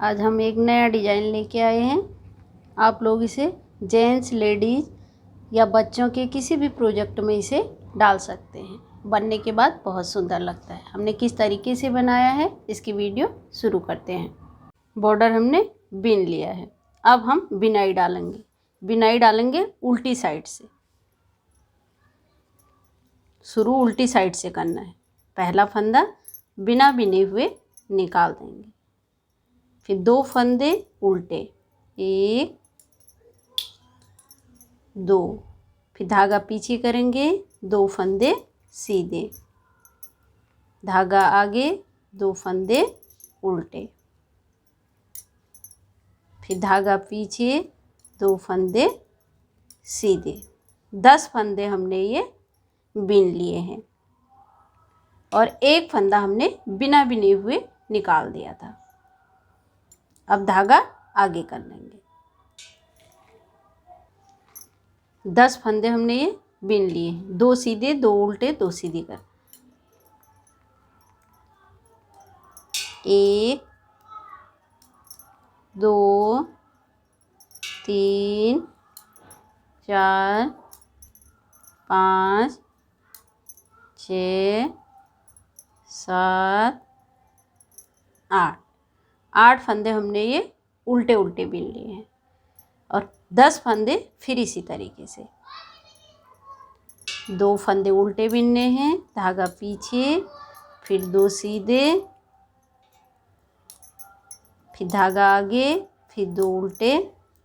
आज हम एक नया डिज़ाइन लेके आए हैं। आप लोग इसे जेंट्स, लेडीज़ या बच्चों के किसी भी प्रोजेक्ट में इसे डाल सकते हैं। बनने के बाद बहुत सुंदर लगता है। हमने किस तरीके से बनाया है इसकी वीडियो शुरू करते हैं। बॉर्डर हमने बिन लिया है। अब हम बिनाई डालेंगे। बिनाई डालेंगे उल्टी साइड से। शुरू उल्टी साइड से करना है। पहला फंदा बिना बिने हुए निकाल देंगे। फिर 2 फंदे उल्टे, 1 2, फिर धागा पीछे करेंगे, 2 फंदे सीधे, धागा आगे, 2 फंदे उल्टे, फिर धागा पीछे, 2 फंदे सीधे। 10 फंदे हमने ये बिन लिए हैं और 1 फंदा हमने बिना बिने हुए निकाल दिया था। अब धागा आगे कर लेंगे। 10 फंदे हमने ये बिन लिए, 2 सीधे, 2 उल्टे, 2 सीधे कर, 1 2 3 4 5 6 7 8 फंदे हमने ये उल्टे उल्टे बिन लिए हैं और 10 फंदे फिर इसी तरीके से। 2 फंदे उल्टे बिनने हैं, धागा पीछे, फिर 2 सीधे, फिर धागा आगे, फिर 2 उल्टे,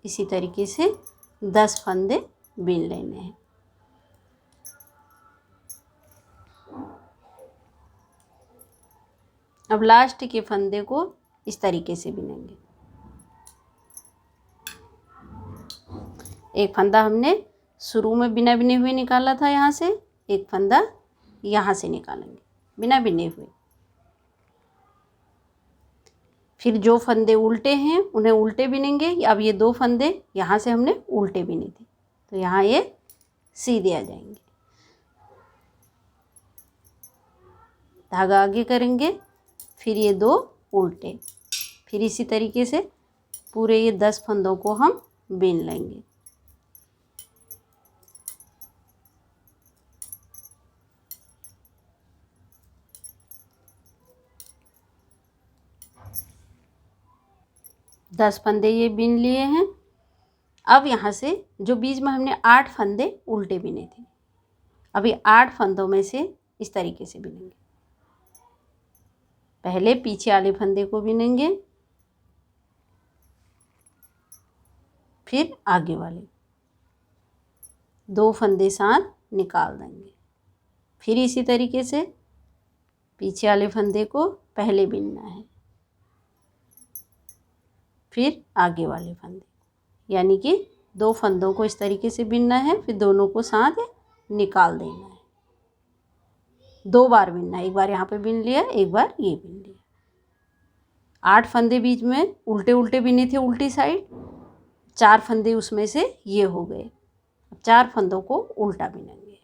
इसी तरीके से 10 फंदे बिन लेने हैं। अब लास्ट के फंदे को इस तरीके से बिनेंगे। एक फंदा हमने शुरू में बिना बिने हुए निकाला था यहाँ से, एक फंदा यहाँ से निकालेंगे बिना बिने हुए। फिर जो फंदे उल्टे हैं उन्हें उल्टे बिनेंगे। अब ये 2 फंदे यहाँ से हमने उल्टे बिने थे तो यहाँ ये सीधे आ जाएंगे। धागा आगे करेंगे, फिर ये 2 उल्टे, फिर इसी तरीके से पूरे ये 10 फंदों को हम बिन लेंगे। दस फंदे ये बिन लिए हैं। अब यहाँ से जो बीच में हमने 8 फंदे उल्टे बिने थे, अब ये 8 फंदों में से इस तरीके से बिनेंगे। पहले पीछे वाले फंदे को बिनेंगे, फिर आगे वाले, 2 फंदे साथ निकाल देंगे। फिर इसी तरीके से पीछे वाले फंदे को पहले बिनना है, फिर आगे वाले फंदे, यानी कि 2 फंदों को इस तरीके से बिनना है, फिर दोनों को साथ निकाल देना है। 2 बार बिनना है, एक बार यहाँ पे बिन लिया, एक बार ये बिन लिया। 8 फंदे बीच में उल्टे उल्टे बिने थे उल्टी साइड, 4 फंदे उसमें से ये हो गए। अब 4 फंदों को उल्टा बिनेंगे,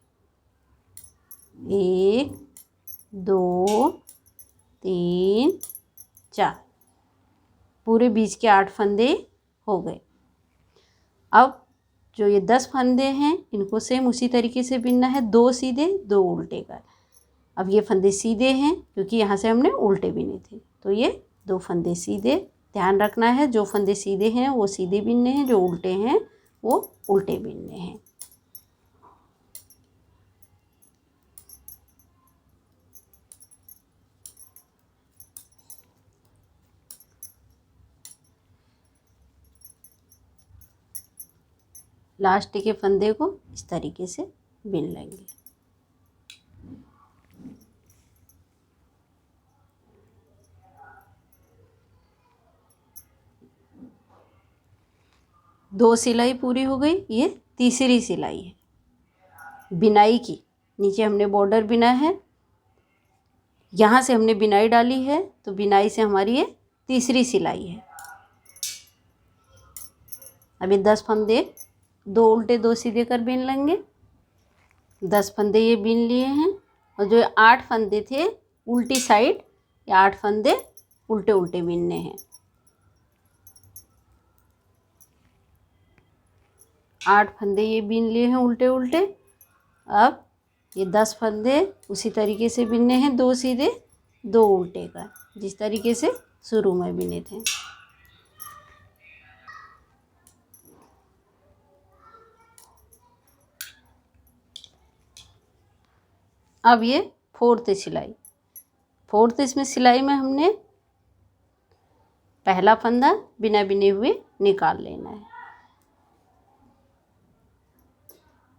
1 2 3 4, पूरे बीच के 8 फंदे हो गए। अब जो ये 10 फंदे हैं इनको सेम उसी तरीके से बिनना है, 2 सीधे 2 उल्टे कर। अब ये फंदे सीधे हैं क्योंकि यहाँ से हमने उल्टे बिने थे, तो ये 2 फंदे सीधे। ध्यान रखना है जो फंदे सीधे हैं वो सीधे बिनने हैं, जो उल्टे हैं वो उल्टे बिनने हैं। लास्ट के फंदे को इस तरीके से बिन लेंगे। दो सिलाई पूरी हो गई, ये तीसरी सिलाई है बिनाई की। नीचे हमने बॉर्डर बिना है, यहाँ से हमने बिनाई डाली है, तो बिनाई से हमारी ये तीसरी सिलाई है। अभी 10 फंदे 2 उल्टे 2 सीधे कर बिन लेंगे। 10 फंदे ये बिन लिए हैं और जो 8 फंदे थे उल्टी साइड, ये 8 फंदे उल्टे उल्टे बिनने हैं। 8 फंदे ये बीन लिए हैं उल्टे उल्टे। अब ये 10 फंदे उसी तरीके से बिनने हैं, 2 सीधे 2 उल्टे का, जिस तरीके से शुरू में बिने थे। अब ये 4th सिलाई। 4th इसमें सिलाई में हमने पहला फंदा बिना बिने हुए निकाल लेना है।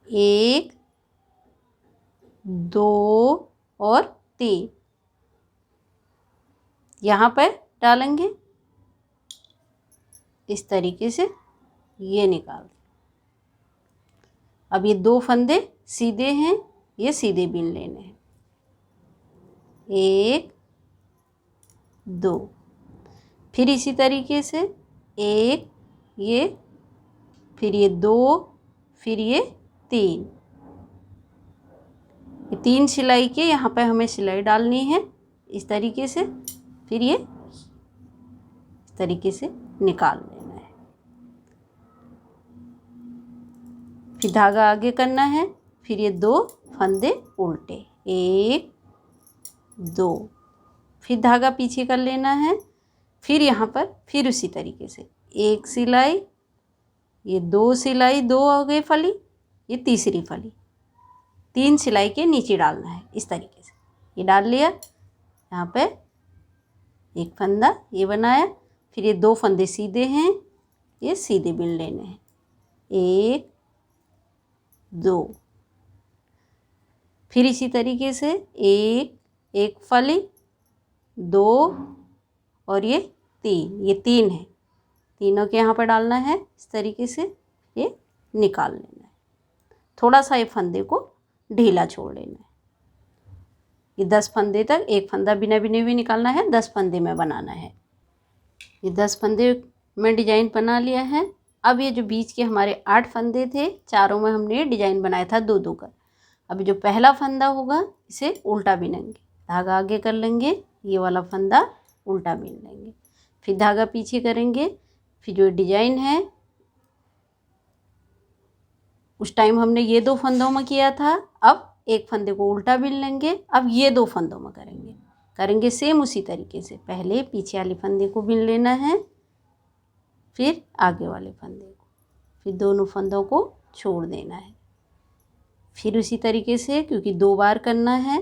1 2 और 3 यहाँ पर डालेंगे, इस तरीके से ये निकाल दें। अब ये 2 फंदे सीधे हैं, ये सीधे बिन लेने हैं। 1 2, फिर इसी तरीके से 1 ये, फिर ये 2, फिर ये 3। ये 3 सिलाई के यहाँ पे हमें सिलाई डालनी है इस तरीके से, फिर ये इस तरीके से निकाल लेना है। फिर धागा आगे करना है, फिर ये 2 फंदे उल्टे, 1 2, फिर धागा पीछे कर लेना है। फिर यहाँ पर फिर उसी तरीके से 1 सिलाई, ये 2 सिलाई, 2 हो गई फली, ये तीसरी फली, 3 सिलाई के नीचे डालना है इस तरीके से। ये डाल लिया, यहाँ पे 1 फंदा ये बनाया, फिर ये 2 फंदे सीधे हैं, ये सीधे बिन लेने हैं। 1 2, फिर इसी तरीके से 1 फली, 2 और ये 3, ये 3 है, तीनों के यहाँ पर डालना है इस तरीके से, ये निकाल लेना है। थोड़ा सा ये फंदे को ढीला छोड़ लेना है। ये 10 फंदे तक 1 फंदा बिना बिने हुए निकालना है, 10 फंदे में बनाना है। ये 10 फंदे में डिजाइन बना लिया है। अब ये जो बीच के हमारे 8 फंदे थे, चारों में हमने डिजाइन बनाया था 2 2 कर। अब जो पहला फंदा होगा इसे उल्टा बिनेंगे, धागा आगे कर लेंगे, ये वाला फंदा उल्टा बिन लेंगे, फिर धागा पीछे करेंगे। फिर जो डिजाइन है उस टाइम हमने ये 2 फंदों में किया था, अब 1 फंदे को उल्टा बिन लेंगे, अब ये 2 फंदों में करेंगे सेम उसी तरीके से। पहले पीछे वाले फंदे को बिन लेना है, फिर आगे वाले फंदे को, फिर दोनों फंदों को छोड़ देना है। फिर उसी तरीके से, क्योंकि 2 बार करना है,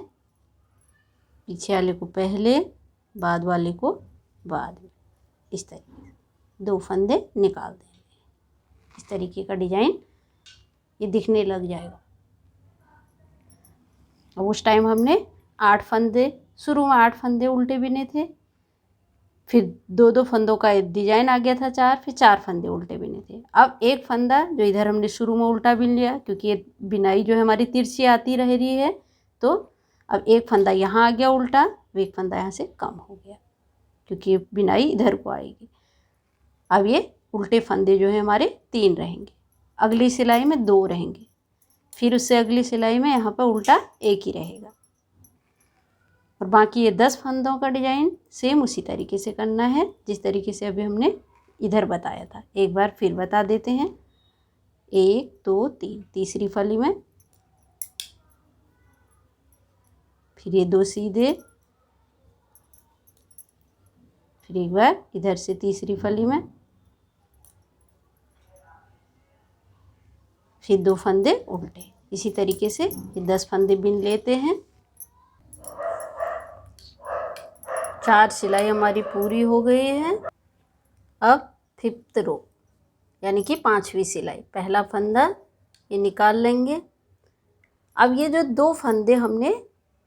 पीछे वाले को पहले, बाद वाले को बाद में, इस तरीके से 2 फंदे निकाल देंगे। इस तरीके का डिजाइन ये दिखने लग जाएगा। अब उस टाइम हमने 8 फंदे, शुरू में 8 फंदे उल्टे बिने थे, फिर 2 2 फंदों का डिजाइन आ गया था 4, फिर 4 फंदे उल्टे बिने थे। अब 1 फंदा जो इधर हमने शुरू में उल्टा बिन लिया, क्योंकि ये बिनाई जो है हमारी तिरछी आती रह रही है, तो अब 1 फंदा यहाँ आ गया उल्टा, 1 फंदा यहाँ से कम हो गया, क्योंकि बिनाई इधर को आएगी। अब ये उल्टे फंदे जो है हमारे 3 रहेंगे, अगली सिलाई में 2 रहेंगे, फिर उससे अगली सिलाई में यहाँ पर उल्टा 1 ही रहेगा। और बाकी ये 10 फंदों का डिजाइन सेम उसी तरीके से करना है जिस तरीके से अभी हमने इधर बताया था। एक बार फिर बता देते हैं। 1 2 3, तीसरी फली में, फिर ये 2 सीधे, फिर एक बार इधर से तीसरी फली में, फिर 2 फंदे उल्टे। इसी तरीके से ये 10 फंदे बिन लेते हैं। 4 सिलाई हमारी पूरी हो गई है। अब 5th रो यानी कि 5वीं सिलाई, पहला फंदा ये निकाल लेंगे। अब ये जो 2 फंदे हमने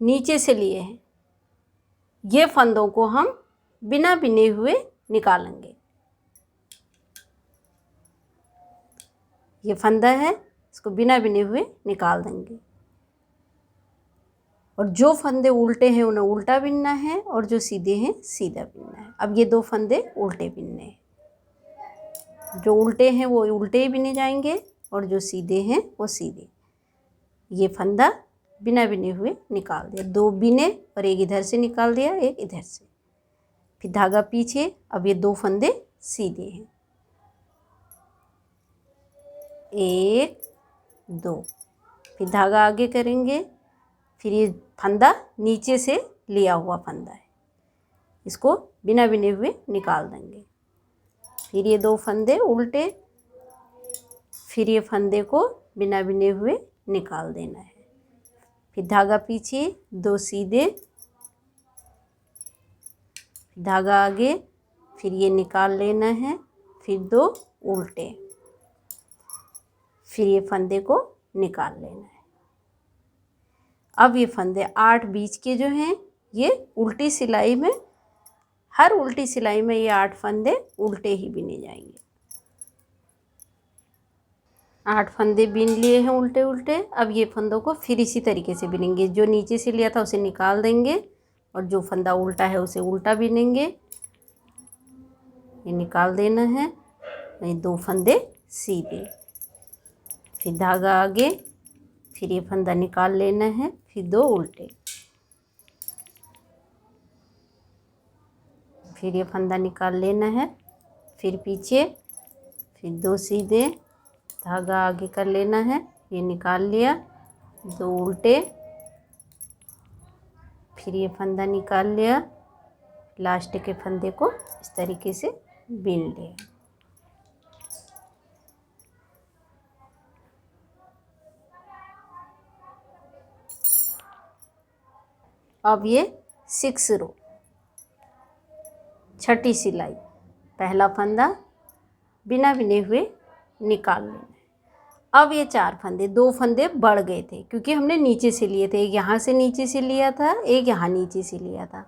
नीचे से लिए हैं, ये फंदों को हम बिना बिने हुए निकालेंगे। ये फंदा है, इसको बिना बिने हुए निकाल देंगे। और जो फंदे उल्टे हैं उन्हें उल्टा बिनना है, और जो सीधे हैं सीधा बिनना है। अब ये 2 फंदे उल्टे बिनने हैं, जो उल्टे हैं वो उल्टे ही बिने जाएंगे, और जो सीधे हैं वो सीधे। ये फंदा बिना बिने हुए निकाल दिया, 2 बिने और 1 इधर से निकाल दिया, 1 इधर से, फिर धागा पीछे। अब ये 2 फंदे सीधे हैं, 1 2, फिर धागा आगे करेंगे, फिर ये फंदा नीचे से लिया हुआ फंदा है, इसको बिना बिने हुए निकाल देंगे। फिर ये 2 फंदे उल्टे, फिर ये फंदे को बिना बिने हुए निकाल देना है। फिर धागा पीछे, 2 सीधे, धागा आगे, फिर ये निकाल लेना है, फिर 2 उल्टे, फिर ये फंदे को निकाल लेना है। अब ये फंदे 8 बीच के जो हैं ये उल्टी सिलाई में, हर उल्टी सिलाई में ये 8 फंदे उल्टे ही बिने जाएंगे। 8 फंदे बीन लिए हैं उल्टे उल्टे। अब ये फंदों को फिर इसी तरीके से बिनेंगे, जो नीचे से लिया था उसे निकाल देंगे और जो फंदा उल्टा है उसे उल्टा बिनेंगे। ये निकाल देना है, ये 2 फंदे सीधे, फिर धागा आगे, फिर ये फंदा निकाल लेना है, फिर 2 उल्टे, फिर ये फंदा निकाल लेना है, फिर पीछे, फिर 2 सीधे, धागा आगे कर लेना है, ये निकाल लिया, 2 उल्टे, फिर ये फंदा निकाल लिया, लास्ट के फंदे को इस तरीके से बीन लिया। अब ये 6 रो, छठी सिलाई, पहला फंदा बिना बिने हुए निकाल लेना है। अब ये 4 फंदे, 2 फंदे बढ़ गए थे क्योंकि हमने नीचे से लिए थे, एक यहाँ से नीचे से लिया था, एक यहाँ नीचे से लिया था।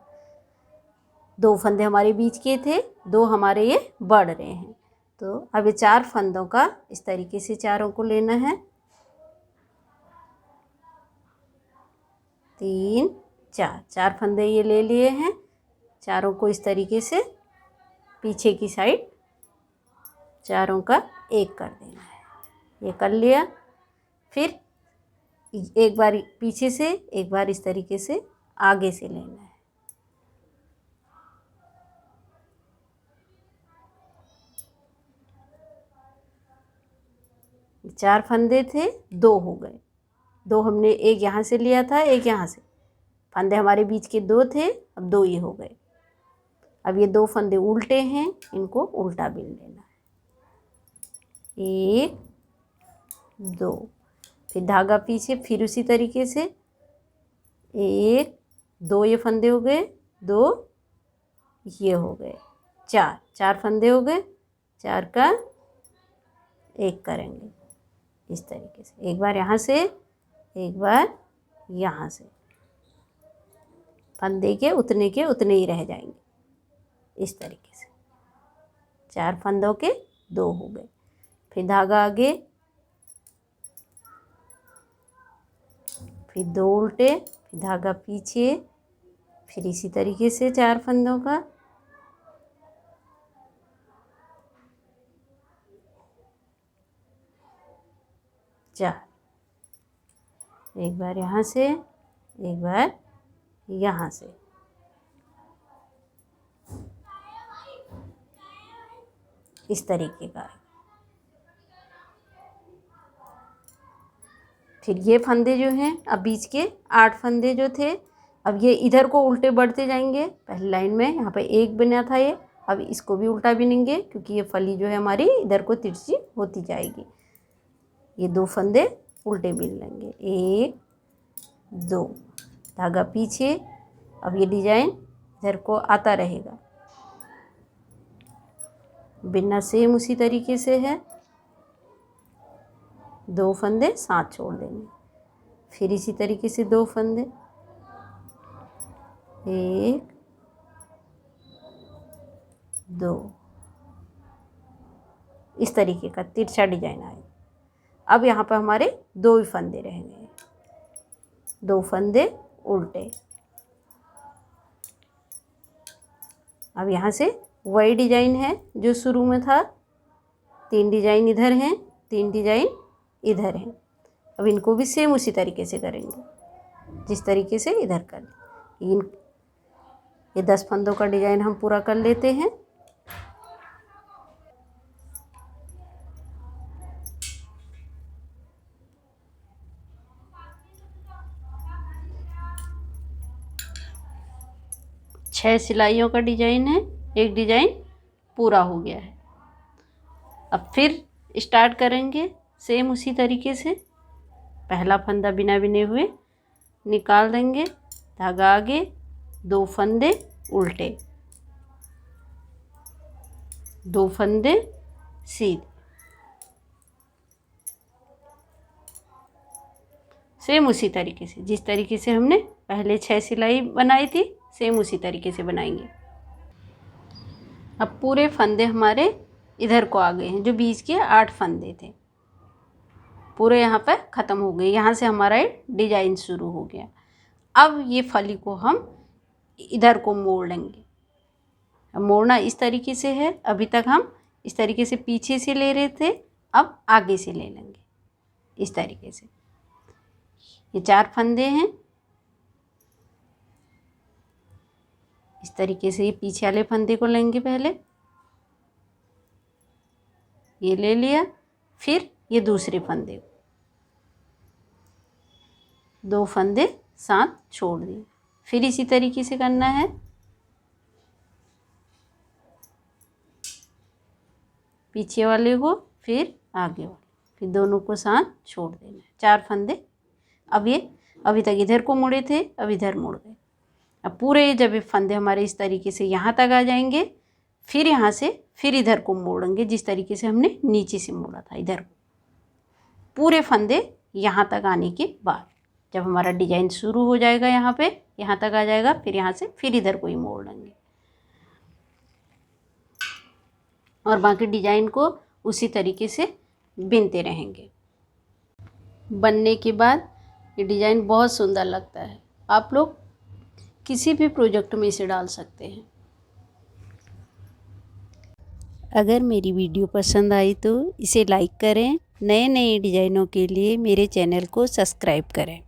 2 फंदे हमारे बीच के थे, 2 हमारे ये बढ़ रहे हैं। तो अब ये 4 फंदों का इस तरीके से चारों को लेना है, 3 4, 4 फंदे ये ले लिए हैं, चारों को इस तरीके से पीछे की साइड चारों का एक कर देना है। ये कर लिया, फिर एक बार पीछे से, एक बार इस तरीके से आगे से लेना है। चार फंदे थे, 2 हो गए, 2 हमने एक यहाँ से लिया था, एक यहाँ से, फंदे हमारे बीच के 2 थे, अब 2 ये हो गए। अब ये 2 फंदे उल्टे हैं, इनको उल्टा बिन लेना है, 1 2, फिर धागा पीछे, फिर उसी तरीके से 1 2 ये फंदे हो गए, 2 ये हो गए, 4 4 फंदे हो गए, 4 का एक करेंगे इस तरीके से, एक बार यहाँ से, एक बार यहाँ से, फंदे के उतने ही रह जाएंगे इस तरीके से। 4 फंदों के 2 हो गए, फिर धागा आगे, फिर 2 उल्टे, फिर धागा पीछे, फिर इसी तरीके से 4 फंदों का, चार, एक बार यहाँ से, एक बार यहाँ से, इस तरीके का। फिर ये फंदे जो हैं, अब बीच के 8 फंदे जो थे, अब ये इधर को उल्टे बढ़ते जाएंगे। पहली लाइन में यहाँ पे एक बना था ये, अब इसको भी उल्टा बिनेंगे क्योंकि ये फली जो है हमारी इधर को तिरछी होती जाएगी। ये 2 फंदे उल्टे बिन लेंगे, 1 2, धागा पीछे। अब ये डिजाइन इधर को आता रहेगा, बिनना सेम उसी तरीके से है, 2 फंदे साथ छोड़ देंगे, फिर इसी तरीके से 2 फंदे, 1 2, इस तरीके का तिरछा डिजाइन आएगा। अब यहाँ पर हमारे 2 ही फंदे रहेंगे, 2 फंदे उल्टे। अब यहाँ से वही डिजाइन है जो शुरू में था, 3 डिजाइन इधर हैं, 3 डिजाइन इधर हैं। अब इनको भी सेम उसी तरीके से करेंगे जिस तरीके से इधर कर। ये 10 फंदों का डिजाइन हम पूरा कर लेते हैं। 6 सिलाइयों का डिजाइन है, एक डिजाइन पूरा हो गया है। अब फिर स्टार्ट करेंगे सेम उसी तरीके से। पहला फंदा बिना बिने हुए निकाल देंगे, धागा आगे, 2 फंदे उल्टे, 2 फंदे सीधे, सेम उसी तरीके से जिस तरीके से हमने पहले 6 सिलाई बनाई थी, सेम उसी तरीके से बनाएंगे। अब पूरे फंदे हमारे इधर को आ गए हैं, जो बीच के 8 फंदे थे पूरे यहाँ पर ख़त्म हो गए। यहाँ से हमारा डिजाइन शुरू हो गया। अब ये फली को हम इधर को मोड़ लेंगे। अब मोड़ना इस तरीके से है, अभी तक हम इस तरीके से पीछे से ले रहे थे, अब आगे से ले लेंगे इस तरीके से। ये 4 फंदे हैं, इस तरीके से ये पीछे वाले फंदे को लेंगे, पहले ये ले लिया, फिर ये दूसरे फंदे को 2 फंदे साथ छोड़ दिए, फिर इसी तरीके से करना है। पीछे वाले को फिर आगे वाले, फिर दोनों को साथ छोड़ देना है। 4 फंदे। अब ये अभी तक इधर को मुड़े थे, अब इधर मुड़ गए। अब पूरे जब ये फंदे हमारे इस तरीके से यहाँ तक आ जाएंगे, फिर यहाँ से फिर इधर को मोड़ेंगे जिस तरीके से हमने नीचे से मोड़ा था इधर को। पूरे फंदे यहाँ तक आने के बाद जब हमारा डिजाइन शुरू हो जाएगा, यहाँ पे यहाँ तक आ जाएगा, फिर यहाँ से फिर इधर को ही मोड़ लेंगे और बाकी डिजाइन को उसी तरीके से बिनते रहेंगे। बनने के बाद ये डिजाइन बहुत सुंदर लगता है। आप लोग किसी भी प्रोजेक्ट में इसे डाल सकते हैं। अगर मेरी वीडियो पसंद आई तो इसे लाइक करें। नए नए डिज़ाइनों के लिए मेरे चैनल को सब्सक्राइब करें।